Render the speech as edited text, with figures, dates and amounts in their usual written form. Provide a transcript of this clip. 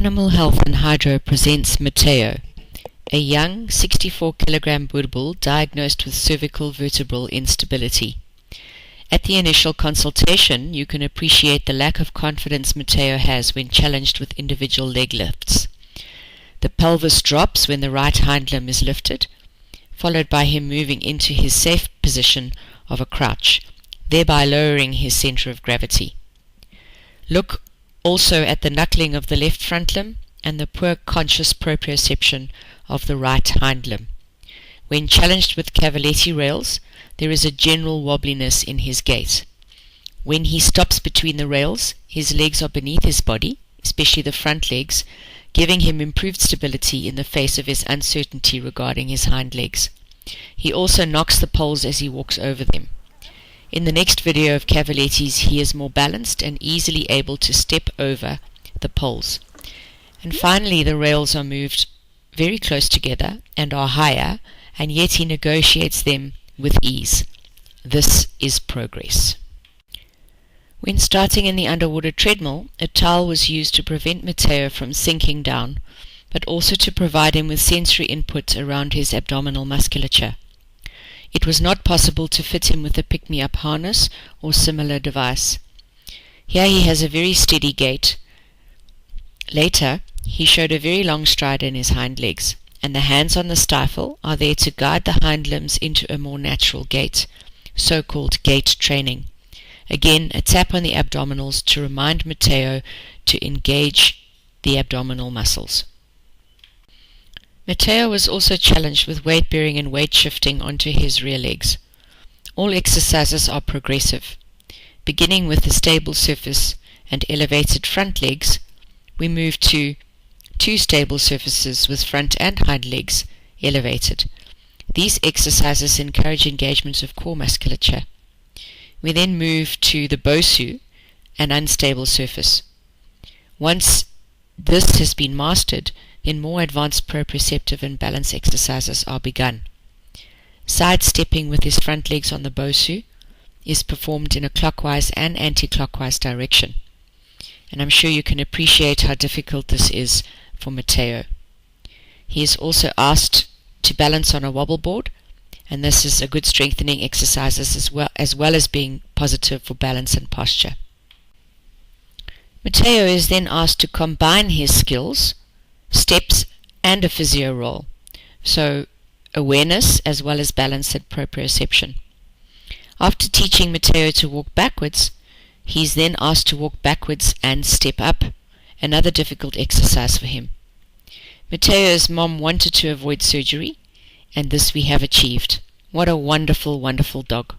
Animal Health and Hydro presents Matteo, a young 64-kilogram Boer bull diagnosed with cervical vertebral instability. At the initial consultation, you can appreciate the lack of confidence Matteo has when challenged with individual leg lifts. The pelvis drops when the right hind limb is lifted, followed by him moving into his safe position of a crouch, thereby lowering his center of gravity. Look also at the knuckling of the left front limb and the poor conscious proprioception of the right hind limb. When challenged with cavaletti rails, there is a general wobbliness in his gait. When he stops between the rails, his legs are beneath his body, especially the front legs, giving him improved stability in the face of his uncertainty regarding his hind legs. He also knocks the poles as he walks over them. In the next video of cavalettis, he is more balanced and easily able to step over the poles. And finally, the rails are moved very close together and are higher, and yet he negotiates them with ease. This is progress. When starting in the underwater treadmill, a towel was used to prevent Matteo from sinking down, but also to provide him with sensory input around his abdominal musculature. It was not possible to fit him with a pick-me-up harness or similar device. Here he has a very steady gait. Later, he showed a very long stride in his hind legs, and the hands on the stifle are there to guide the hind limbs into a more natural gait, so-called gait training. Again, a tap on the abdominals to remind Matteo to engage the abdominal muscles. Matteo was also challenged with weight bearing and weight shifting onto his rear legs. All exercises are progressive. Beginning with the stable surface and elevated front legs, we move to 2 stable surfaces with front and hind legs elevated. These exercises encourage engagement of core musculature. We then move to the bosu, an unstable surface. Once this has been mastered, then more advanced proprioceptive and balance exercises are begun. Sidestepping with his front legs on the bosu is performed in a clockwise and anti-clockwise direction. And I'm sure you can appreciate how difficult this is for Matteo. He is also asked to balance on a wobble board, and this is a good strengthening exercise as well as being positive for balance and posture. Matteo is then asked to combine his skills, steps, and a physio roll, so awareness as well as balance and proprioception. After teaching Matteo to walk backwards, he is then asked to walk backwards and step up, another difficult exercise for him. Matteo's mom wanted to avoid surgery, and this we have achieved. What a wonderful, wonderful dog.